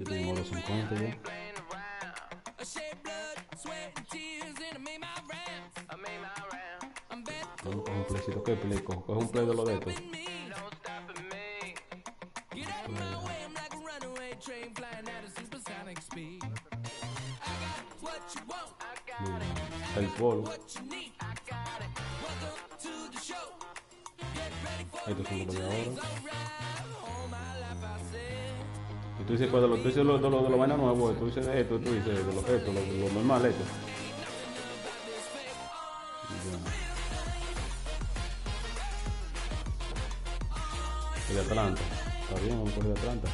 tienen oro 50 ya. Coge un playcito. ¿Qué play? Coge un play de lo de esto. El polvo. Estos son los de ahora. Y tú dices, cuando tú dices lo de los vainas nuevos, tú dices esto, tú dices de lo normal, esto. El de Atlanta. Está bien, vamos a coger de Atlanta.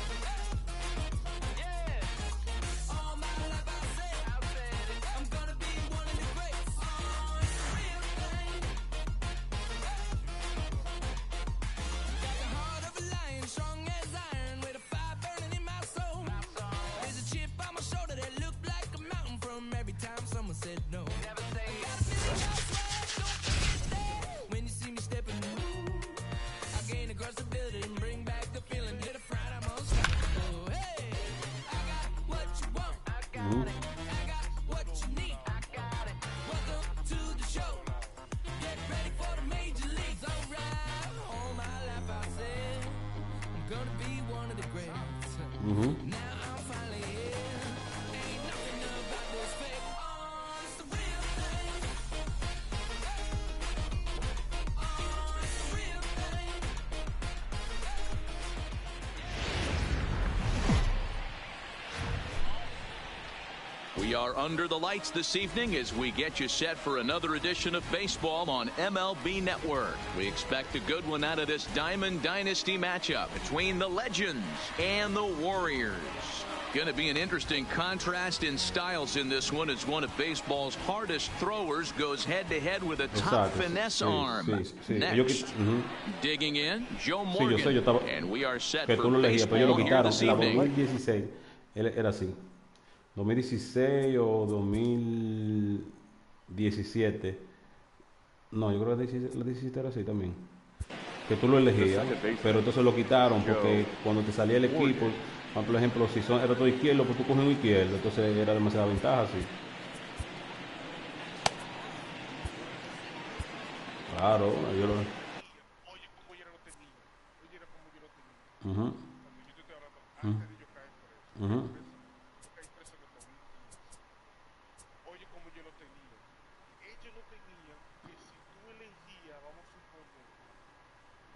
We are under the lights this evening as we get you set for another edition of baseball on MLB Network. We expect a good one out of this Diamond Dynasty matchup between the Legends and the Warriors. Going to be an interesting contrast in styles in this one as one of baseball's hardest throwers goes head-to-head with a top finesse arm. Next, digging in, Joe Morgan, and we are set for baseball here this evening. 2016 era así. 2016 o 2017. No, yo creo que la 17 era así también. Que tú lo elegías, pero entonces lo quitaron porque cuando te salía el equipo, por ejemplo, si era todo izquierdo, pues tú coges un izquierdo, entonces era demasiada ventaja así. Claro, yo lo...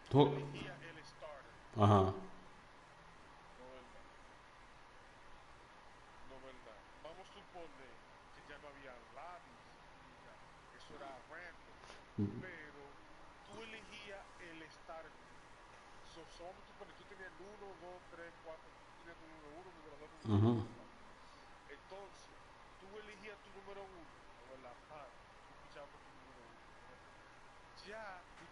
Tú... Ajá. Pero tú elegías el starter. Tú tenías el 1, 2, 3, 4, tú tenías tu número 1, número 2, número 3. Entonces, tú elegías tu número 1, o la par, tú pichabas por tu número 1. Ya, él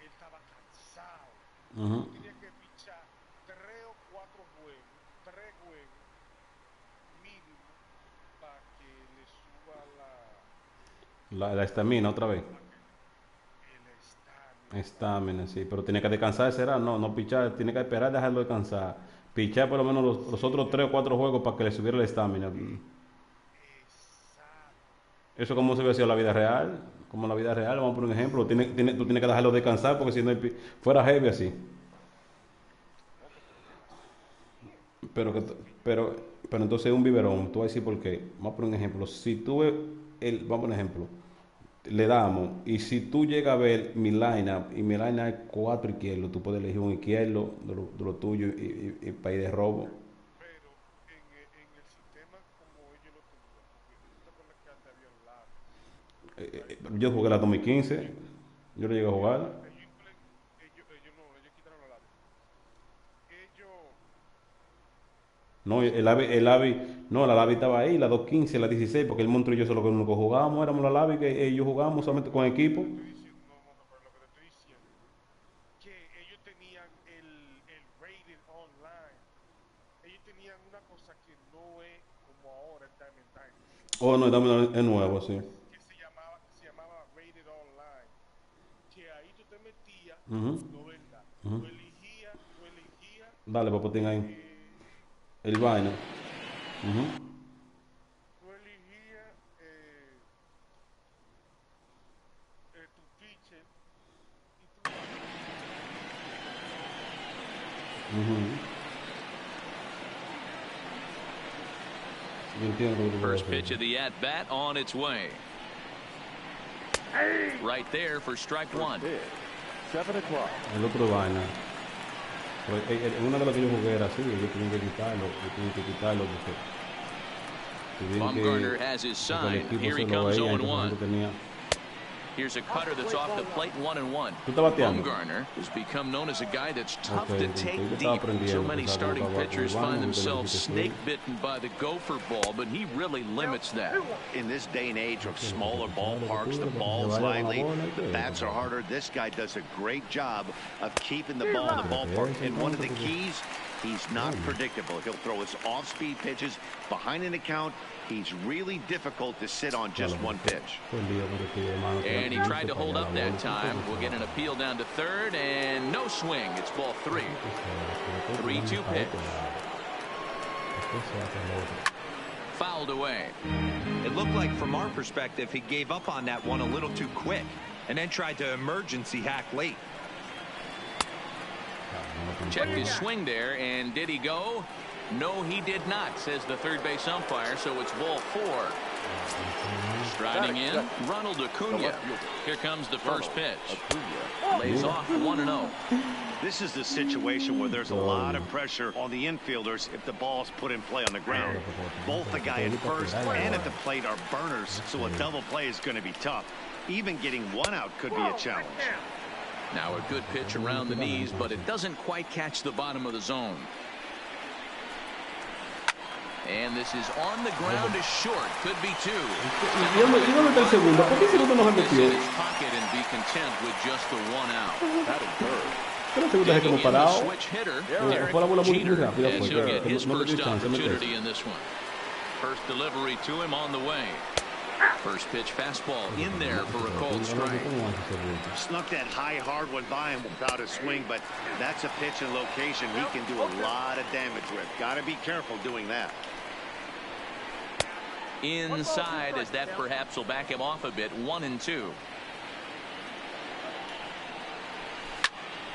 estaba cansado. Tú tenías que pichar 3 o 4 juegos, 3 juegos mínimo, para que le suba la estamina otra vez. Estamina, sí, pero tiene que descansar, será, no pichar, tiene que esperar, dejarlo descansar. Pichar por lo menos los otros 3 o 4 juegos para que le subiera la estamina. Eso como se ve así en la vida real, como en la vida real, vamos por un ejemplo, tú tienes que dejarlo descansar porque si no fuera heavy así. Pero entonces un biberón, tú vas a decir por qué. Vamos por un ejemplo, si tú vamos por un ejemplo, le damos, y si tú llegas a ver mi lineup, y mi lineup es 4 izquierdos, tú puedes elegir un izquierdo de lo tuyo y para ir de robo. Pero en el sistema como ellos lo tenían, porque tú te acuerdas que antes había lápiz. Yo jugué la 2015, yo lo llegué a jugar. Ellos quitaron la lápiz. No, la Lavi estaba ahí, la 215, la 16, porque el monstruo y yo solo que único jugábamos, éramos la Lavi, que ellos jugábamos solamente con equipo. Pero lo que te estoy diciendo, que ellos tenían el rating online. Ellos tenían una cosa que no es como ahora el Diamond Dynasty. Oh, no, es nuevo, sí. Que se llamaba rated online. Que ahí tú te metías, no verdad. Tú elegías. Dale, papotín ahí. El vaina. tú elegías tu pitcher y tú Yo entiendo lo que tú vas a First hacer. pitch of the at-bat on its way. Right there for strike one. 7 o'clock. El otro vaina. En una de las que yo jugué era así, yo tenía que quitarlo porque Bumgarner has his sign. Here he comes 0-1. Here's a cutter that's off the plate, 1-1. Bumgarner has become known as a guy that's tough to take deep. So many starting pitchers find themselves snake-bitten by the gopher ball, but he really limits that. In this day and age of smaller ballparks, the ball's lively, the bats are harder. This guy does a great job of keeping the ball in the ballpark. And one of the keys, he's not predictable. He'll throw his off-speed pitches behind an account. He's really difficult to sit on just one pitch. And he tried to hold up that time. We'll get an appeal down to third, and no swing. It's ball 3. 3-2 pitch. Fouled away. It looked like, from our perspective, he gave up on that one a little too quick and then tried to emergency hack late. Check his swing there, and did he go? No, he did not, says the third base umpire, so it's ball 4. Striding in, Ronald Acuna. Here comes the first pitch. Lays off 1-0. This is the situation where there's a lot of pressure on the infielders if the ball's put in play on the ground. Both the guy at first and at the plate are burners, so a double play is going to be tough. Even getting one out could be a challenge. Now a good pitch around the knees, but it doesn't quite catch the bottom of the zone. And this is on the ground is short. Could be 2. This in his pocket and be content with just the 1 out. Taking in the switch hitter, Derek Jeter, as he'll get his first opportunity in this one. First delivery to him on the way. First pitch fastball in there for a cold strike. Snuck that high hard one by him without a swing, but that's a pitch and location he can do a lot of damage with. Got to be careful doing that. Inside, as that perhaps will back him off a bit. 1-2.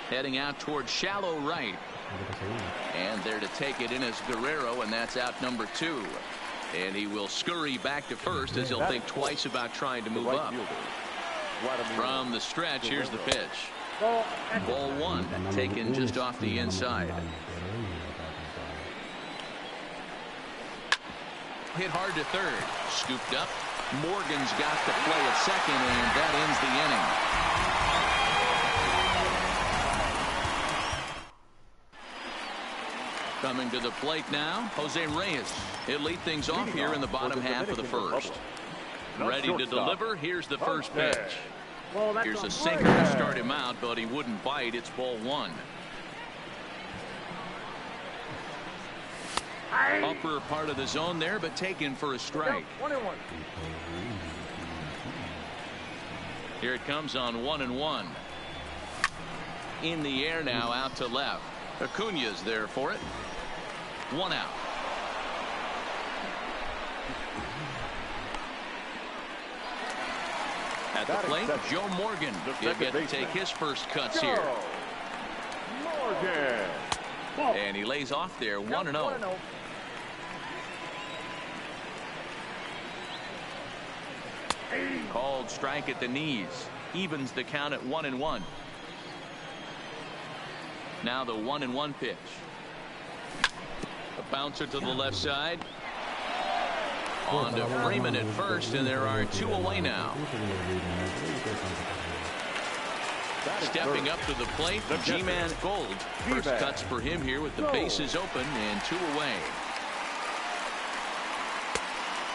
Heading out towards shallow right. And there to take it in is Guerrero, and that's out number 2. And he will scurry back to first as he'll think twice about trying to move up. From the stretch, here's the pitch. Ball 1, taken just off the inside. Hit hard to third. Scooped up. Morgan's got to play at second, and that ends the inning. Coming to the plate now, Jose Reyes. He'll lead things off here in the bottom half of the first. Ready to deliver. Here's the first pitch. Here's a sinker to start him out, but he wouldn't bite. It's ball 1. Upper part of the zone there, but taken for a strike. Here it comes on 1-1. In the air now, out to left. Acuna's there for it. 1 out. At the plate, Joe Morgan. He'll get to take his first cuts here. And he lays off there, 1-0. Called strike at the knees. Evens the count at 1-1. Now the 1-1 pitch. A bouncer to the left side. On to Freeman at first, and there are 2 away now. Stepping up to the plate, G-Man Gold. First cuts for him here with the bases open and 2 away.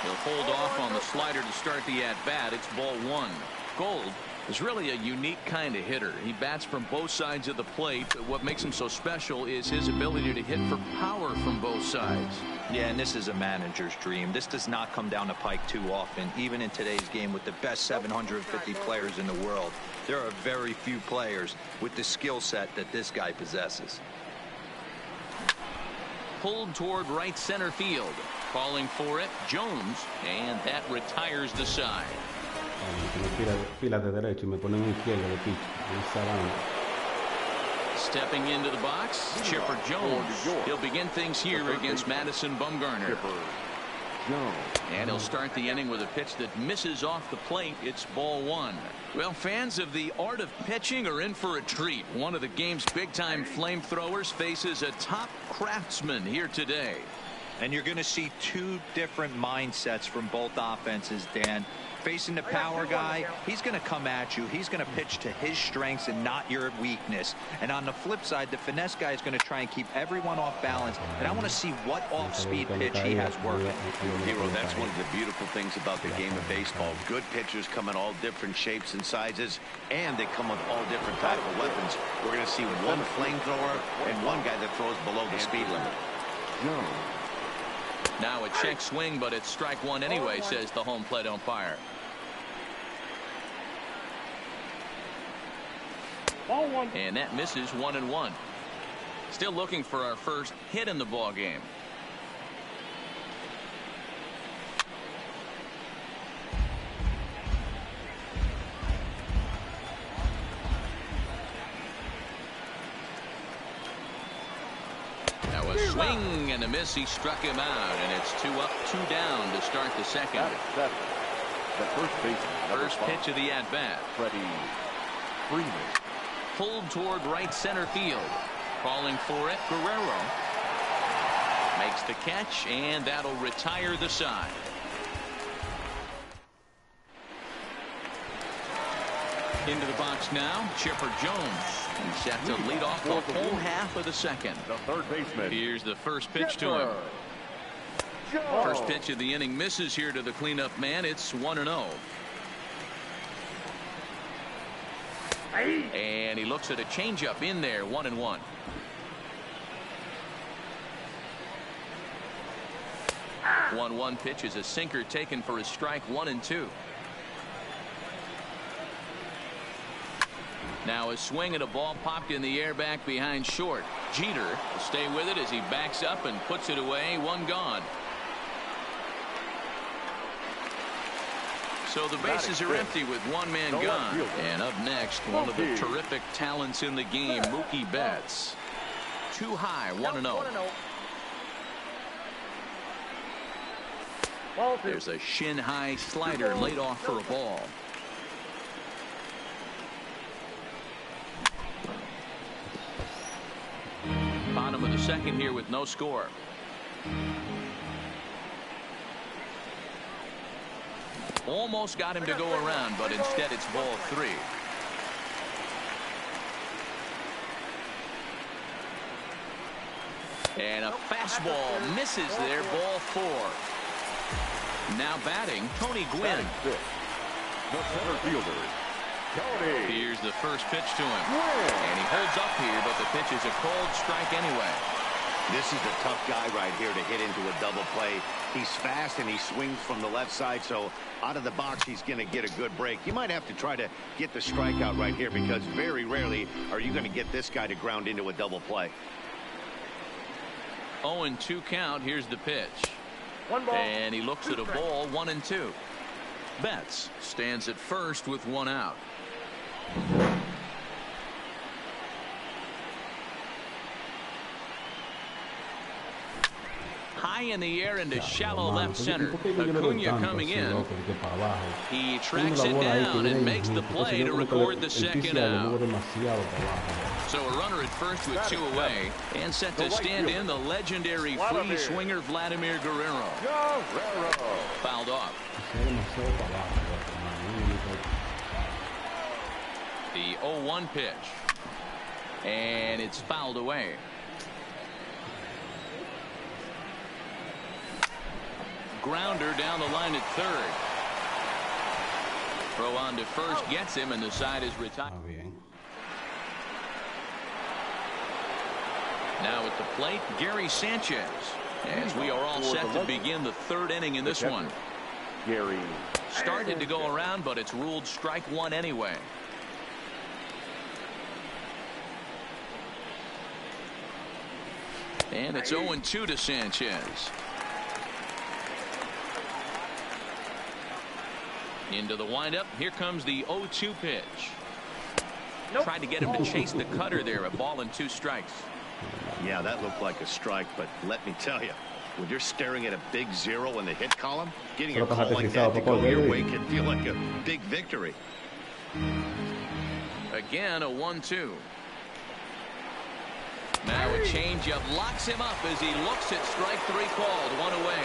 He'll hold off on the slider to start the at-bat. It's ball 1. Gold is really a unique kind of hitter. He bats from both sides of the plate, but what makes him so special is his ability to hit for power from both sides. Yeah, and this is a manager's dream. This does not come down the pike too often, even in today's game with the best 750 players in the world. There are very few players with the skill set that this guy possesses. Pulled toward right center field. Calling for it, Jones, and that retires the side. Fila de derecho y me ponen un izquierdo de pitch. Stepping into the box, Chipper Jones. He'll begin things here against Madison Bumgarner. And he'll start the inning with a pitch that misses off the plate. It's ball one. Well, fans of the art of pitching are in for a treat. One of the game's big-time flamethrowers faces a top craftsman here today. And you're going to see two different mindsets from both offenses, Dan. Facing the power guy, he's going to come at you. He's going to pitch to his strengths and not your weakness. And on the flip side, the finesse guy is going to try and keep everyone off balance. And I want to see what off-speed pitch he has working. Hero, that's one of the beautiful things about the game of baseball. Good pitchers come in all different shapes and sizes, and they come with all different type of weapons. We're going to see one flamethrower and one guy that throws below the speed limit. Now a check swing, but it's strike one anyway, says the home plate umpire. And that misses 1-1. Still looking for our first hit in the ball game. Now a swing and a miss. He struck him out, and it's 2 up, 2 down to start the second. First pitch of the at-bat. Freeman. Pulled toward right center field. Calling for it, Guerrero. Makes the catch, and that'll retire the side. Into the box now, Chipper Jones. He's set to lead off the whole half of the second. The third baseman. Here's the first pitch to him. First pitch of the inning misses here to the cleanup man. It's 1-0. And he looks at a changeup in there, 1-1. One pitch is a sinker taken for a strike, 1-2. Now a swing and a ball popped in the air back behind short. Jeter will stay with it as he backs up and puts it away. One gone. So the bases are empty with one man gone. And up next, one of the terrific talents in the game, Mookie Betts. Too high, 1-0. There's a shin-high slider laid off for a ball. Bottom of the second here with no score. Almost got him to go around, but instead it's ball 3. And a fastball misses there, ball 4. Now batting, Tony Gwynn. The center fielder, Tony. Here's the first pitch to him. And he holds up here, but the pitch is a cold strike anyway. This is the tough guy right here to hit into a double play. He's fast and he swings from the left side, so out of the box he's going to get a good break. You might have to try to get the strikeout right here, because very rarely are you going to get this guy to ground into a double play. 0-2 count. Here's the pitch. And he looks at a ball, 1-2. Betts stands at first with 1 out. High in the air into shallow left center. Acuna coming in. He tracks it down and makes the play to record the second out. So a runner at first with 2 away, and set to stand in the legendary free swinger Vladimir Guerrero. Fouled off. The 0-1 pitch. And it's fouled away. Grounder down the line at third. Throw on to first gets him, and the side is retired. Now at the plate, Gary Sanchez, as we are all set to begin the 3rd inning in this one. Gary Started to go around, but it's ruled strike 1 anyway. And it's 0-2 to Sanchez. Into the windup. Here comes the 0-2 pitch. Tried to get him to chase the cutter there. A ball and 2 strikes. Yeah, that looked like a strike, but let me tell you, when you're staring at a big 0 in the hit column, getting a call like that to go your way can feel like a big victory. Again, a 1-2. Now a changeup locks him up as he looks at strike 3 called. 1 away.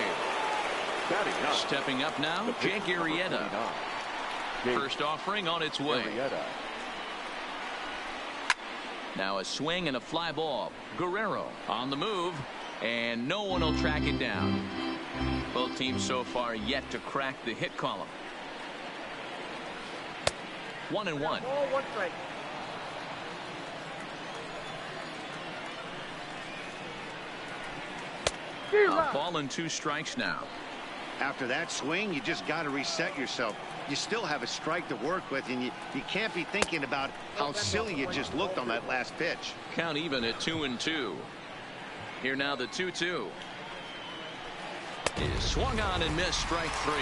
Stepping up now, Jake Arrieta. First offering on its way. Now a swing and a fly ball. Guerrero on the move, and no one will track it down. Both teams so far yet to crack the hit column. 1-1. A ball and 2 strikes now. After that swing, you just got to reset yourself. You still have a strike to work with, and you can't be thinking about how silly you just looked on that last pitch. Count even at 2-2. Here now the 2-2. Is swung on and missed, strike 3.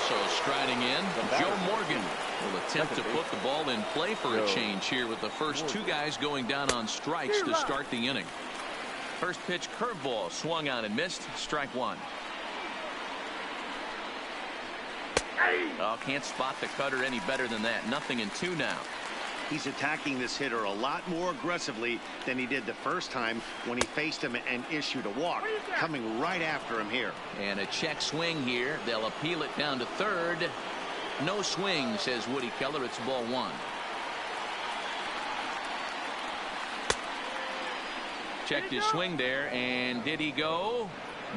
So striding in, Joe Morgan will attempt to put the ball in play for a change here with the first 2 guys going down on strikes to start the inning. First pitch curveball swung on and missed, strike 1. Oh, can't spot the cutter any better than that. 0-2 now. He's attacking this hitter a lot more aggressively than he did the first time when he faced him and issued a walk. Coming right after him here. And a check swing here. They'll appeal it down to third. No swing, says Woody Keller. It's ball 1. Checked his swing there, and did he go?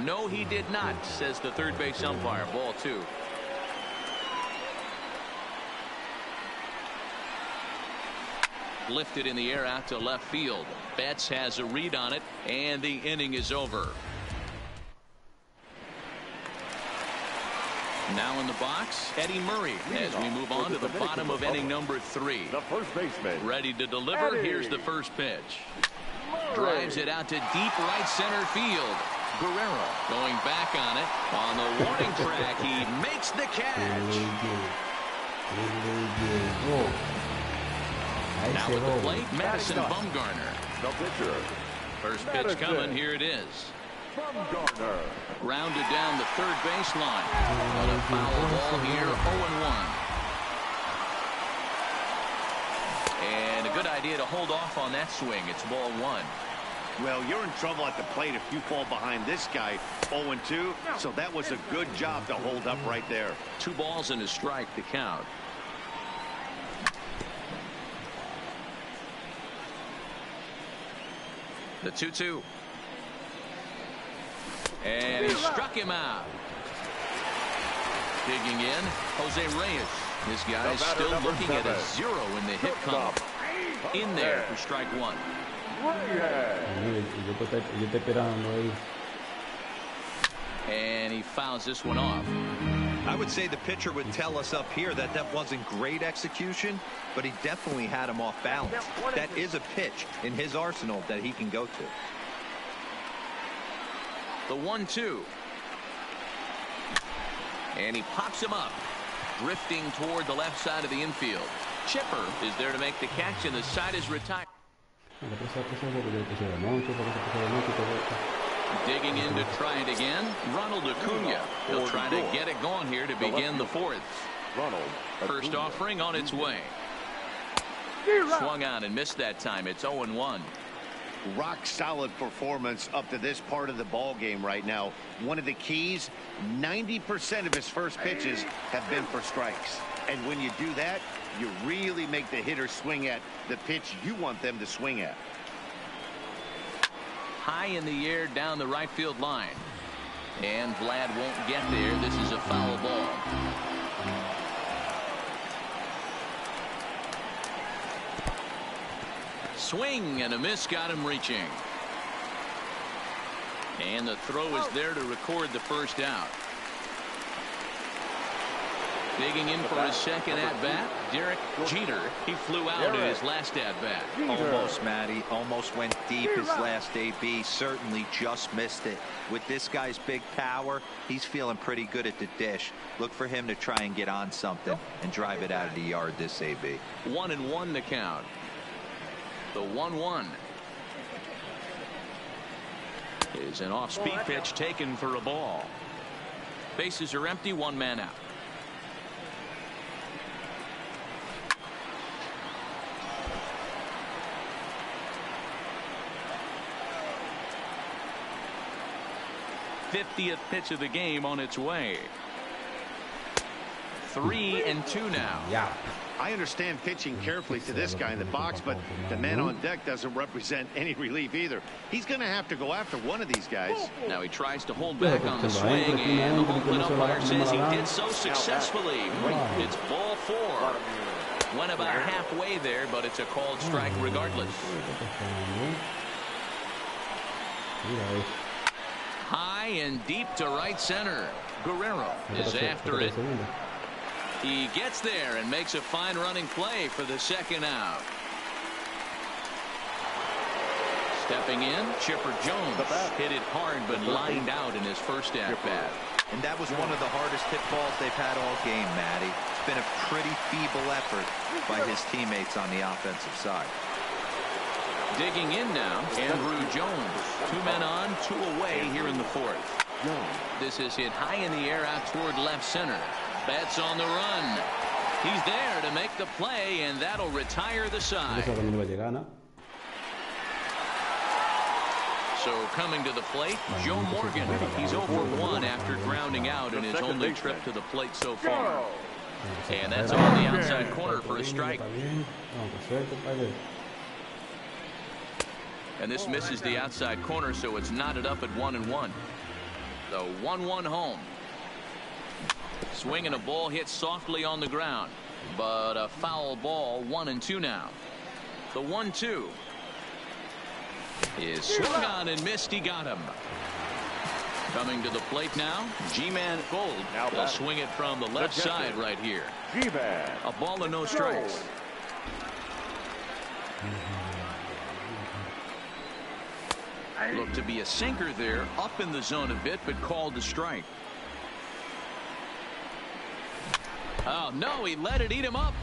No, he did not, says the third base umpire. Ball 2. Lifted in the air out to left field. Betts has a read on it, and the inning is over. Now in the box, Eddie Murray as we move on to the bottom of inning number 3. The first baseman. Ready to deliver. Here's the first pitch. Drives it out to deep right center field. Guerrero going back on it. On the warning track, he makes the catch. Now at the plate, Madison Bumgarner. The pitcher. First pitch coming. Here it is. Bumgarner. Rounded down the third baseline. On a foul ball here, 0-1. And a good idea to hold off on that swing. It's ball 1. Well, you're in trouble at the plate if you fall behind this guy. 0-2. So that was a good job to hold up right there. 2 balls and a strike to count. The 2-2. And he struck him out. Digging in, Jose Reyes. This guy's still looking at a 0 in the hit column. In there for strike 1. And he fouls this one off. I would say the pitcher would tell us up here that that wasn't great execution, but he definitely had him off balance. That is a pitch in his arsenal that he can go to. The 1-2. And he pops him up, drifting toward the left side of the infield. Chipper is there to make the catch, and the side is retired. Digging in to try it again, Ronald Acuna. He'll try to get it going here to begin the 4th. First offering on its way. Swung on and missed that time. It's 0-1. Rock solid performance up to this part of the ball game right now. One of the keys, 90% of his first pitches have been for strikes. And when you do that, you really make the hitter swing at the pitch you want them to swing at. High in the air down the right field line. And Vlad won't get there. This is a foul ball. Swing and a miss got him reaching. And the throw is there to record the first out. Digging in for his second at bat, Derek Jeter. He flew out in his last at-bat. Almost, Matty. Almost went deep his last AB. Certainly just missed it. With this guy's big power, he's feeling pretty good at the dish. Look for him to try and get on something and drive it out of the yard this AB. 1-1 the count. The 1-1 is an off-speed pitch taken for a ball. Bases are empty, one man out. '50th pitch of the game on its way. 3-2 now. Yeah. I understand pitching carefully to this guy in the box, but the man on deck doesn't represent any relief either. He's going to have to go after one of these guys. Now he tries to hold back on the swing, and the Oakland umpire says he did so successfully. It's ball 4. Went about halfway there, but it's a called strike regardless. High and deep to right center. Guerrero is after it. He gets there and makes a fine running play for the second out. Stepping in, Chipper Jones hit it hard but lined out in his first at-bat. And that was one of the hardest hit balls they've had all game, Matty. It's been a pretty feeble effort by his teammates on the offensive side. Digging in now, Andrew Jones. 2 men on, 2 away here in the 4th. This is hit high in the air out toward left center. Betts on the run. He's there to make the play, and that'll retire the side. So coming to the plate, Joe Morgan. He's 0-for-1 after grounding out in his only trip to the plate so far. And that's on the outside corner for a strike. And this misses the outside corner, so it's knotted up at 1-1. The 1-1 home. Swinging a ball hit softly on the ground, but a foul ball. 1-2 now. The 1-2 is swung on and missed. He got him. Coming to the plate now, G-Man Gold. They'll swing it from the left side right here. A ball and no strikes. Looked to be a sinker there, up in the zone a bit, but called the strike. Oh, no, he let it eat him up.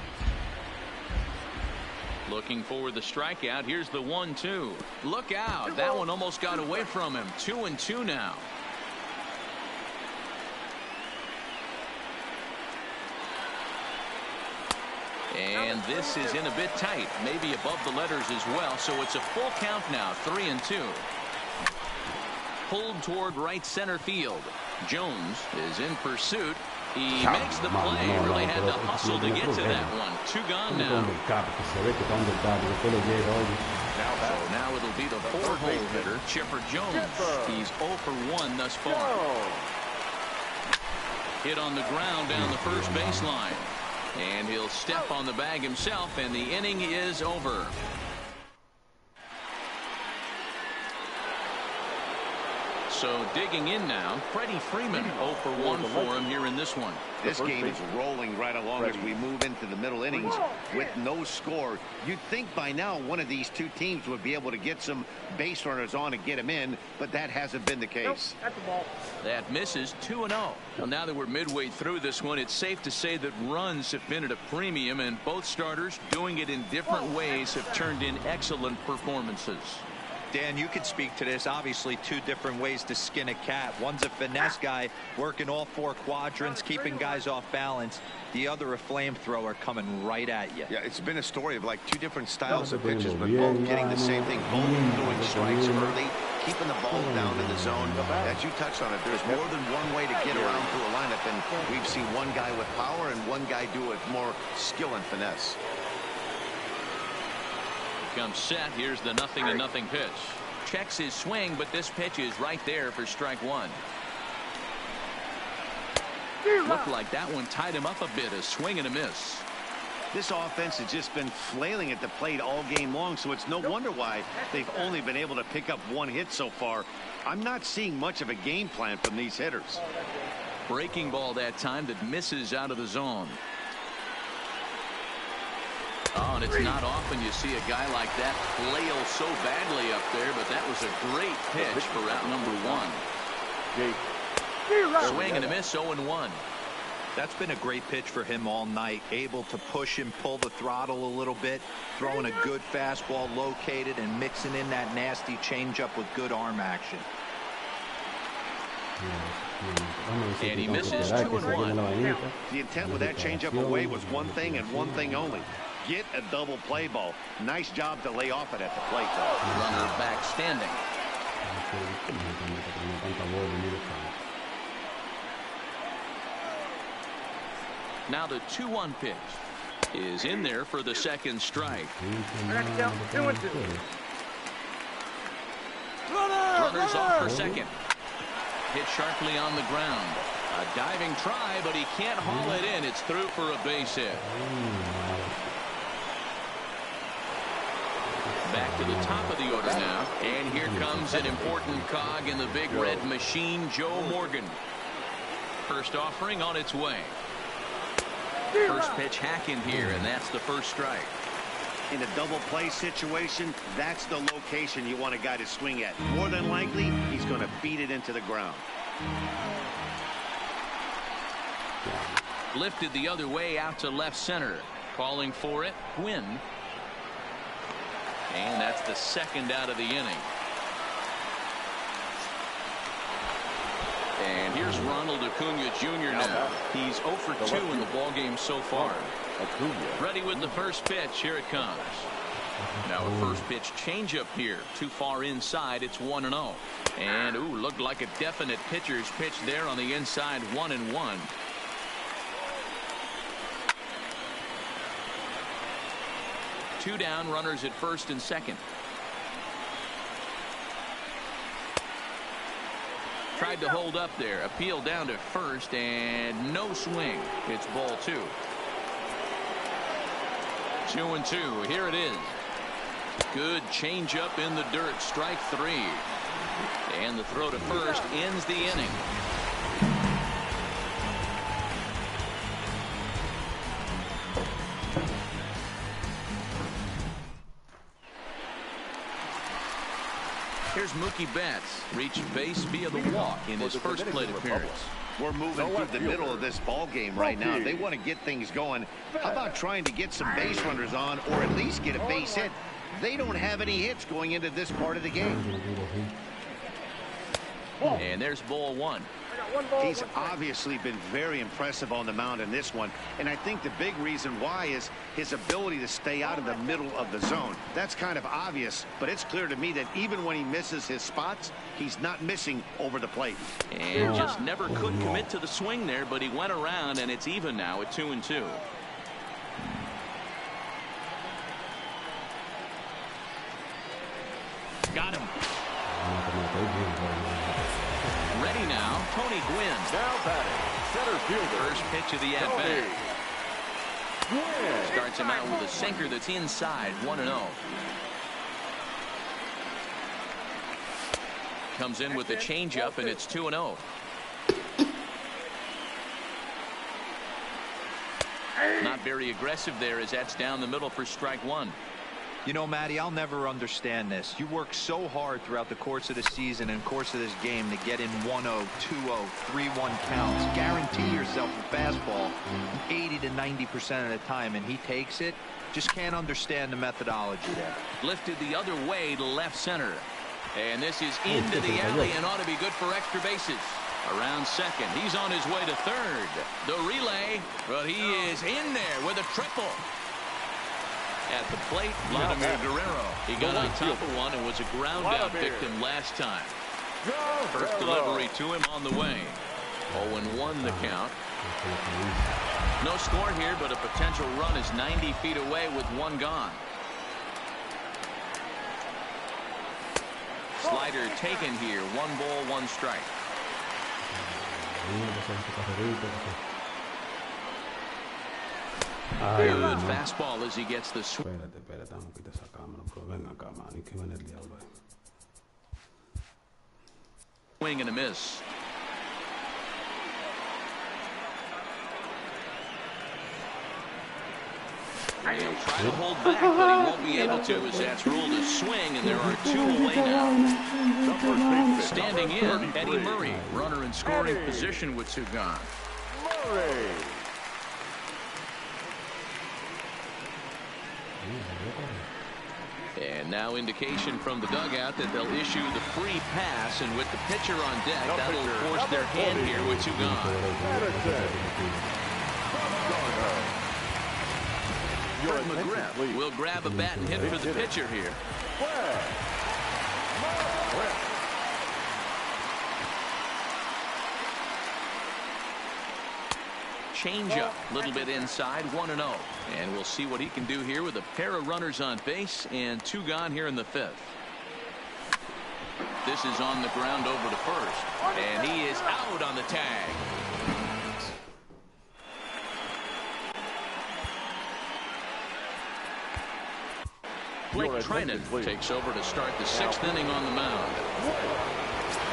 Looking for the strikeout. Here's the 1-2. Look out. That one almost got away from him. 2-2 now. And this is in a bit tight, maybe above the letters as well. So it's a full count now. 3-2. Pulled toward right center field. Jones is in pursuit. He makes the play. Really had to hustle to get to that one. 2 gone now. So now it'll be the 4-hole hitter, Chipper Jones. He's 0-for-1 thus far. Hit on the ground down the first baseline. And he'll step on the bag himself, and the inning is over. So digging in now, Freddie Freeman 0-for-1 for him here in this one. This game is rolling right along as we move into the middle innings with no score. You'd think by now one of these two teams would be able to get some base runners on and get them in, but that hasn't been the case. That misses. 2-0. Well, now that we're midway through this one, it's safe to say that runs have been at a premium, and both starters doing it in different ways have turned in excellent performances. Dan, you can speak to this. Obviously, 2 different ways to skin a cat. One's a finesse guy working all 4 quadrants, keeping guys off balance. The other a flamethrower coming right at you. Yeah, it's been a story of like 2 different styles of pitches, but both getting the same thing. Both throwing strikes early, keeping the ball down in the zone. As you touched on it, there's more than one way to get around through a lineup, and we've seen one guy with power and one guy do it more skill and finesse. Comes set. Here's the 0-0 pitch. Checks his swing, but this pitch is right there for strike 1. Looked like that one tied him up a bit. A swing and a miss. This offense has just been flailing at the plate all game long, so it's no wonder why they've only been able to pick up 1 hit so far. I'm not seeing much of a game plan from these hitters. Breaking ball that time that misses out of the zone. Oh, and it's not often you see a guy like that flail so badly up there, but that was a great pitch for route number 1. Swing and a miss, 0-1. That's been a great pitch for him all night. Able to push and pull the throttle a little bit, throwing a good fastball located and mixing in that nasty changeup with good arm action. And he misses 2-1. Now, the intent with that changeup away was one thing and one thing only. Get a double play ball. Nice job to lay off it at the plate, though. Runner back standing. Now the 2-1 pitch is in there for the second strike. Runners off for second. Hit sharply on the ground. A diving try, but he can't haul it in. It's through for a base hit. Back to the top of the order now. And here comes an important cog in the big red machine, Joe Morgan. First offering on its way. First pitch hack in here, and that's the first strike. In a double play situation, that's the location you want a guy to swing at. More than likely, he's going to beat it into the ground. Lifted the other way out to left center. Calling for it, Gwynn. And that's the second out of the inning. And here's Ronald Acuna Jr. now. He's 0 for 2 in the ballgame so far. Ready with the first pitch. Here it comes. Now a first pitch changeup here. Too far inside. It's 1-0. And ooh, looked like a definite pitcher's pitch there on the inside. 1-1. Two down, runners at first and second. Tried to hold up there. Appeal down to first, and no swing. It's ball 2. 2-2. Here it is. Good changeup in the dirt. Strike 3. And the throw to first ends the inning. Here's Mookie Betts. Reached base via the walk in his first plate appearance. We're moving through the middle of this ball game right now. They want to get things going. How about trying to get some base runners on, or at least get a base hit? They don't have any hits going into this part of the game. And there's ball 1. He's obviously been very impressive on the mound in this one, and I think the big reason why is his ability to stay out of the middle of the zone. That's kind of obvious, but it's clear to me that even when he misses his spots, he's not missing over the plate. And just never could commit to the swing there, but he went around, and it's even now at 2-2. Got him. Ready now, Tony Gwynn. Now batting, center fielder. First pitch of the at-bat. Starts him out with a sinker that's inside, 1-0. Comes in with the changeup, and it's 2-0. Not very aggressive there as that's down the middle for strike 1. You know, Matty, I'll never understand this. You work so hard throughout the course of the season and course of this game to get in 1-0, 2-0, 3-1 counts. Guarantee yourself a fastball 80 to 90% of the time, and he takes it. Just can't understand the methodology there. Lifted the other way to left center. And this is into the alley and ought to be good for extra bases. Around second. He's on his way to third. The relay, but he is in there with a triple. At the plate, Vladimir Guerrero. He got on top of one and was a ground out victim last time. First delivery to him on the way. 0-1 the count. No score here, but a potential run is 90 feet away with one gone. Slider taken here. 1 ball, 1 strike. Good fastball as he gets the swing. Espérate, vamos a quitar esa cámara, pero ven acá, man, y que ven el diablo ahí. Swing and a miss. He'll try to hold back, but he won't be able to, as that's ruled a swing, and there are 2 away now. Standing in, Eddie Murray, runner in scoring position with 2 gone. Murray. And now indication from the dugout that they'll issue the free pass, and with the pitcher on deck, that'll force their hand here with 2 gone. Kurt McGriff will grab a bat and hit for the pitcher here. Changeup, a little bit inside, 1-0. And we'll see what he can do here with a pair of runners on base and 2 gone here in the 5th. This is on the ground over to first, and he is out on the tag. Blake Trinan takes over to start the 6th inning on the mound.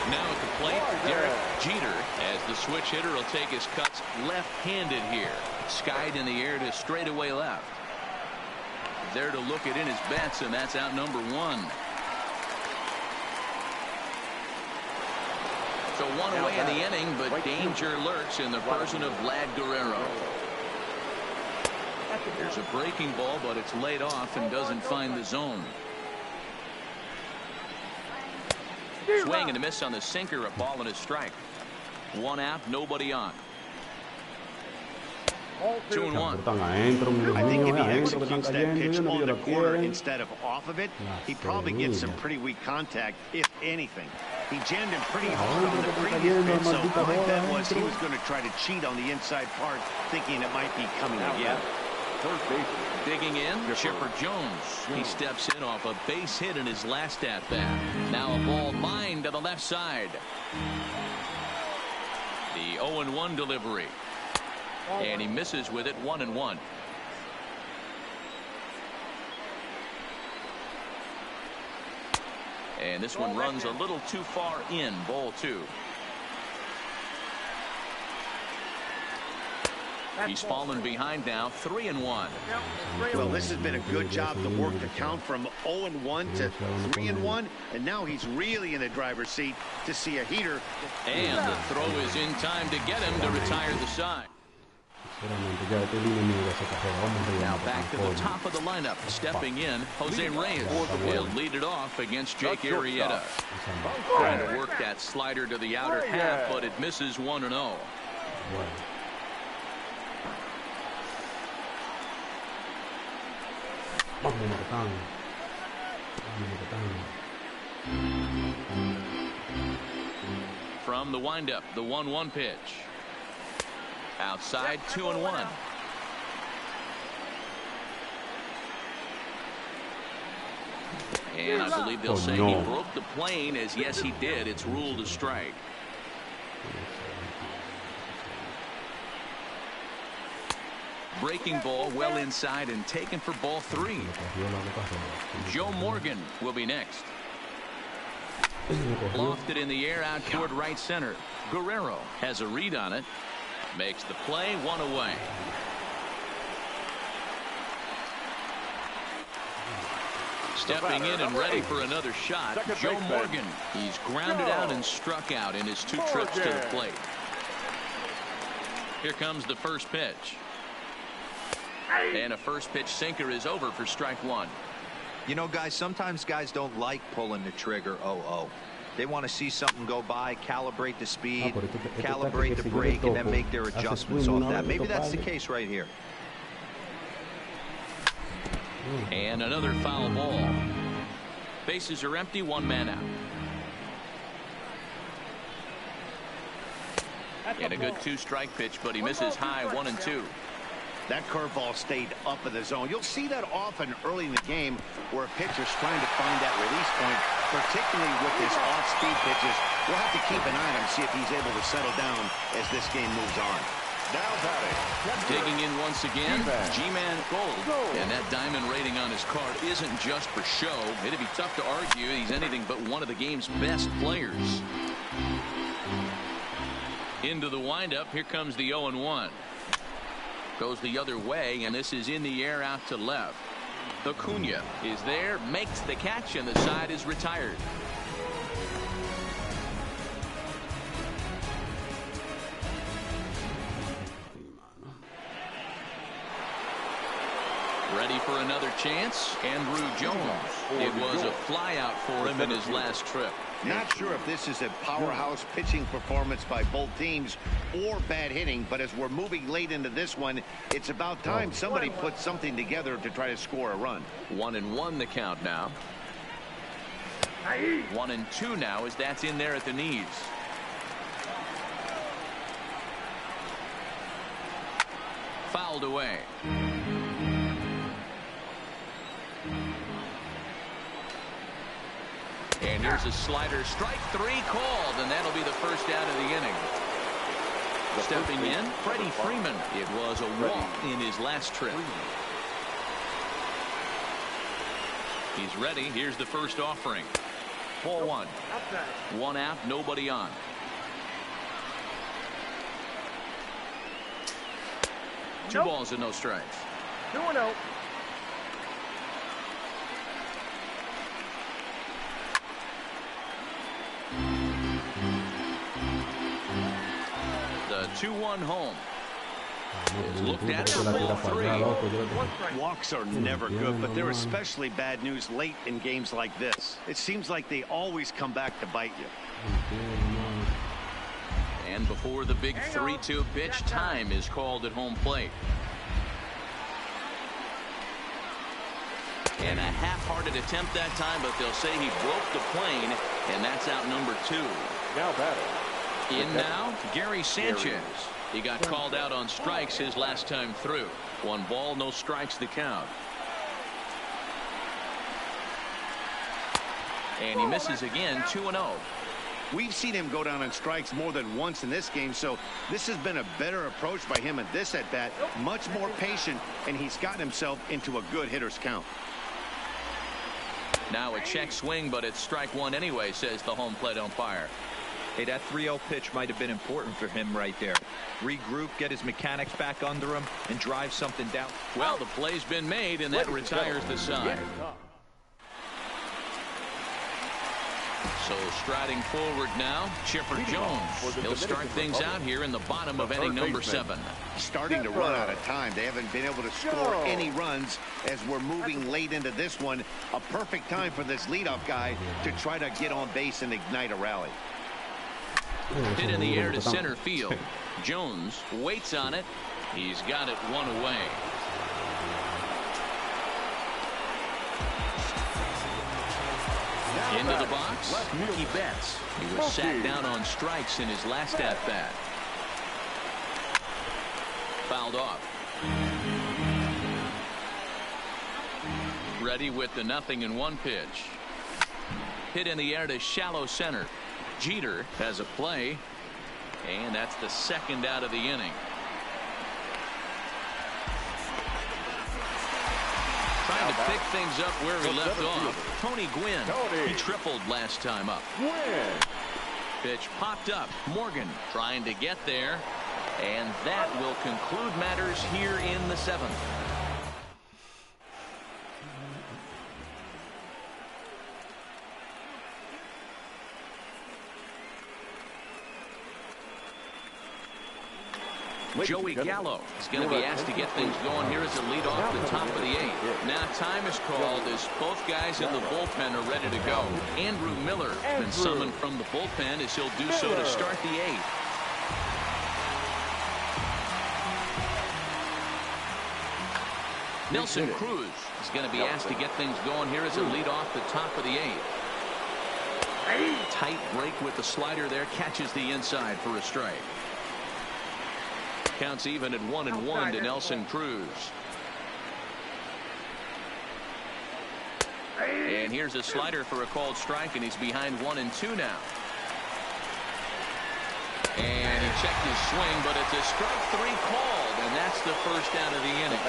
Now at the plate, Derek Jeter, as the switch hitter will take his cuts left-handed here. Skied in the air to straightaway left. There to look it in his bets, and that's out number 1. So 1 away in the inning, but danger lurks in the person of Vlad Guerrero. There's a breaking ball, but it's laid off and doesn't find the zone. Swing and a miss on the sinker, a ball and a strike. 1 out, nobody on. 2-1. I think if he executes that pitch on the corner instead of off of it, he probably gets some pretty weak contact, if anything. He jammed him pretty hard on the previous pitch, so my bet was he was going to try to cheat on the inside part, thinking it might be coming again. Digging in, Chipper Jones. He steps in off a base hit in his last at-bat. Now a ball lined to the left side. The 0-1 delivery. And he misses with it, 1-1. And this one runs a little too far in, ball 2. He's fallen behind now, 3-1. Well, this has been a good job to work the count from 0-1 to 3-1, and now he's really in the driver's seat to see a heater. And the throw is in time to get him to retire the side. Now back to the top of the lineup, stepping in, Jose Reyes will lead it off against Jake Arrieta. Trying to work that slider to the outer half, but it misses 1-0. From the windup, the 1-1 pitch. Outside, 2-1. And I believe they'll say he broke the plane, as yes he did. It's ruled a strike. Breaking ball well inside and taken for ball 3. Joe Morgan will be next. Lofted in the air out toward right center. Guerrero has a read on it. Makes the play, 1 away. Stepping in and ready for another shot, Joe Morgan. He's grounded out and struck out in his 2 trips to the plate. Here comes the first pitch. And a first pitch sinker is over for strike 1. You know, guys, sometimes guys don't like pulling the trigger 0-0. They want to see something go by, calibrate the speed, calibrate the brake, and then make their adjustments off that. Maybe that's the case right here. And another foul ball. Bases are empty, 1 man out. And a good 2-strike pitch, but he misses high, 1-2. That curveball stayed up in the zone. You'll see that often early in the game where a pitcher's trying to find that release point, particularly with his off-speed pitches. We'll have to keep an eye on him, see if he's able to settle down as this game moves on. Now batting. Digging in once again, G-Man Gold. And that diamond rating on his card isn't just for show. It'd be tough to argue he's anything but one of the game's best players. Into the windup, here comes the 0-1. Goes the other way, and this is in the air out to left. Acuna is there, makes the catch, and the side is retired. Ready for another chance. Andrew Jones. It was a flyout for him in his last trip. Not sure if this is a powerhouse pitching performance by both teams or bad hitting, but as we're moving late into this one, it's about time somebody puts something together to try to score a run. 1-1 the count now. 1-2 now as that's in there at the knees. Fouled away. And here's a slider. Strike 3 called, and that'll be the first out of the inning. Stepping in, Freddie Freeman. It was a walk in his last trip. He's ready. Here's the first offering. Ball 1. 1 out, nobody on. Two balls and no strikes. 2-0. The 2-1 home. Is looked at for ball 3. Walks are never good, but they're especially bad news late in games like this. It seems like they always come back to bite you. And before the big 3-2 pitch, time is called at home plate. And a half-hearted attempt that time, but they'll say he broke the plane, and that's out number 2. Now batting. In now, Gary Sanchez. He got called out on strikes his last time through. 1 ball, no strikes the count. And he misses again, 2-0. We've seen him go down on strikes more than once in this game, so this has been a better approach by him at this at-bat. Much more patient, and he's gotten himself into a good hitter's count. Now a check swing, but it's strike 1 anyway, says the home plate umpire. Hey, that 3-0 pitch might have been important for him right there. Regroup, get his mechanics back under him, and drive something down. Well, the play's been made, and that retires the side. So striding forward now, Chipper Jones. He'll start things out here in the bottom of inning number 7. Starting to run out of time. They haven't been able to score any runs as we're moving late into this one. A perfect time for this leadoff guy to try to get on base and ignite a rally. Hit in the air to center field. Jones waits on it. He's got it 1 away. Into the box, Mookie Betts. He was sat down on strikes in his last at-bat. Fouled off. Ready with the 0-1 pitch. Hit in the air to shallow center. Jeter has a play, and that's the 2nd out of the inning. Trying to pick things up where he left off. Tony Gwynn. He tripled last time up. Pitch popped up. Morgan trying to get there, and that will conclude matters here in the 7th. Joey Gallo is going to be asked to get things going here as a lead off the top of the 8th. Now time is called as both guys in the bullpen are ready to go. Andrew Miller has been summoned from the bullpen as he'll do so to start the 8th. Nelson Cruz is going to be asked to get things going here as a lead off the top of the 8th. Tight break with the slider there, catches the inside for a strike. Counts even at 1-1 to Nelson Cruz. And here's a slider for a called strike, and he's behind 1-2 now. And he checked his swing, but it's a strike 3 called, and that's the first out of the inning.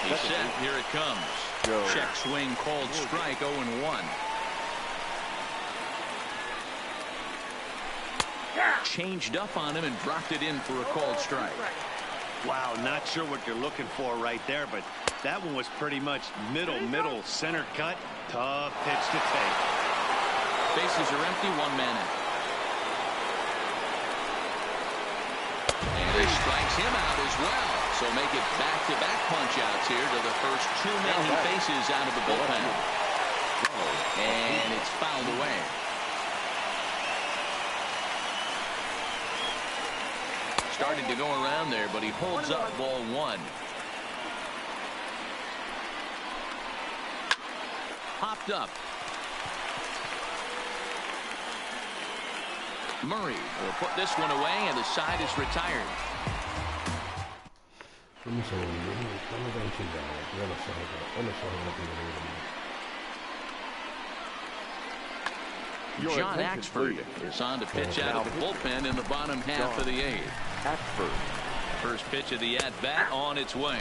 He's set. Here it comes. Check swing, called strike, 0-1. Changed up on him and dropped it in for a called strike. Wow, not sure what you're looking for right there, but that one was pretty much middle, center cut. Tough pitch to take. Bases are empty, 1 man out. And he strikes him out as well. So make it back-to-back punch-outs here to the first 2 men he faces out of the bullpen. And it's fouled away. Starting to go around there, but he holds up ball 1. Popped up. Murray will put this one away, and the side is retired. John Axford is on to pitch out of the bullpen in the bottom half of the 8th. First pitch of the at-bat on its way.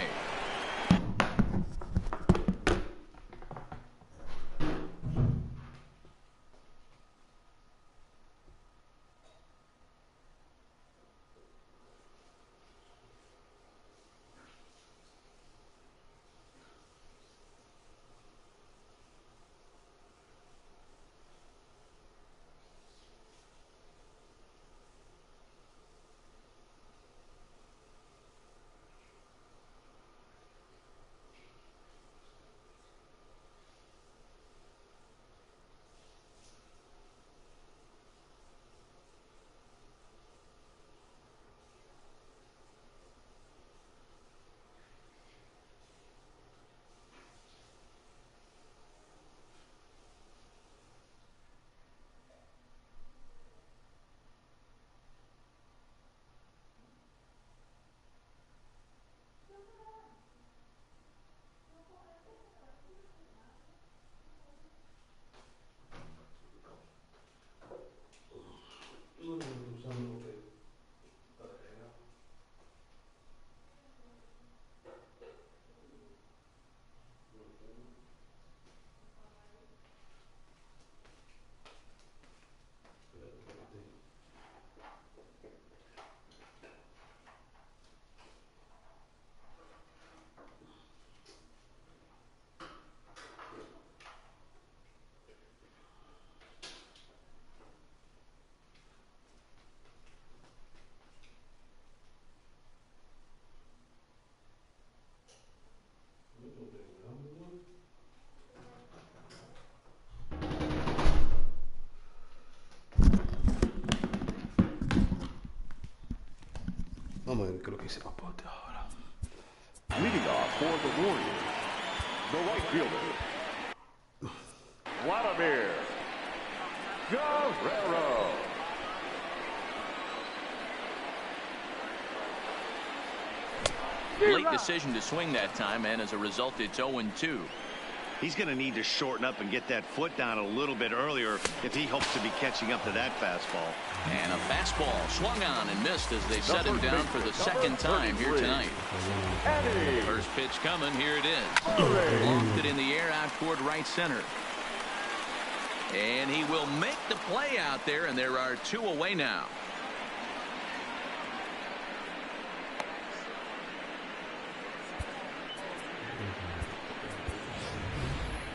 Vamos a ver qué es lo que hicimos pote ahora. Leading off for the Warriors, the right fielder, Vladimir Guerrero. Late decision to swing that time, and as a result, it's 0-2. He's going to need to shorten up and get that foot down a little bit earlier if he hopes to be catching up to that fastball. And a fastball swung on and missed as they set him down for the second time here tonight. First pitch coming, here it is. Lofted in the air out toward right center. And he will make the play out there, and there are 2 away now.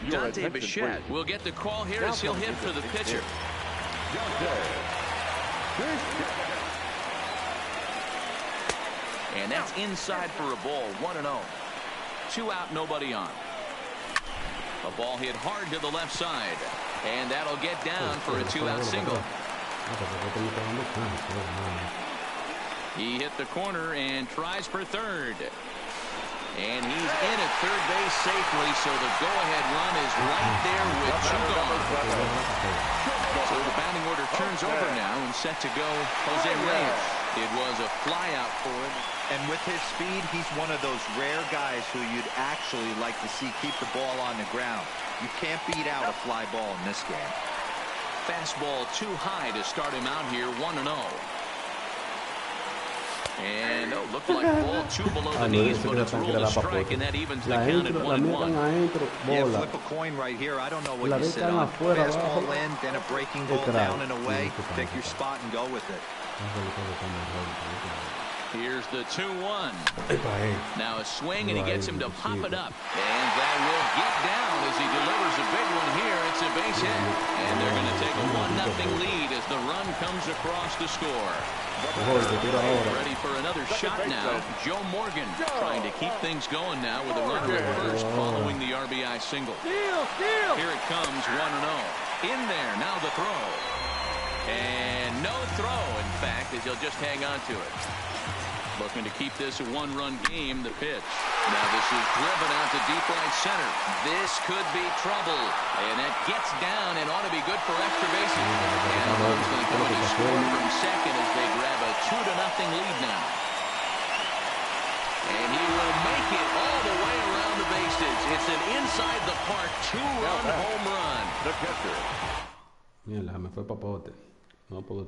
Dante Bichette will get the call here as he'll hit for the pitcher. And that's inside for a ball, 1-0. 2 out, nobody on. A ball hit hard to the left side, and that'll get down for a 2-out single. He hit the corner and tries for third. And he's in at third base safely, so the go-ahead run is right there with 2 gone. So the batting order turns over now and set to go Jose Reyes. It was a flyout for him. And with his speed, he's one of those rare guys who you'd actually like to see keep the ball on the ground. You can't beat out a fly ball in this game. Fastball too high to start him out here, 1-0. And looked like ball 2 below the knees, but it's ruled a strike, and that evens the count at 1-1. Yeah, flip a coin right here. I don't know what you sit on. Fastball in, then a breaking ball down and away. Pick your spot and go with it. Here's the 2-1. Now a swing, and he gets him to pop it up. And that will get down as he delivers a big one here. It's a base hit. And they're going to take a 1-0 lead as the run comes across to score. Ready for another shot now. Joe Morgan trying to keep things going now with a runner at first following the RBI single. Here it comes, 1-0. In there, now the throw. And no throw, in fact, as he'll just hang on to it. Looking to keep this a one-run game, the pitch. Now this is driven out to deep right center. This could be trouble. And that gets down and ought to be good for extra bases. And the run's going to come in and score from second as they grab a 2-0 lead now. And he will make it all the way around the bases. It's an inside the park 2-run home run. The catcher. Mierda, me fue papote. No puedo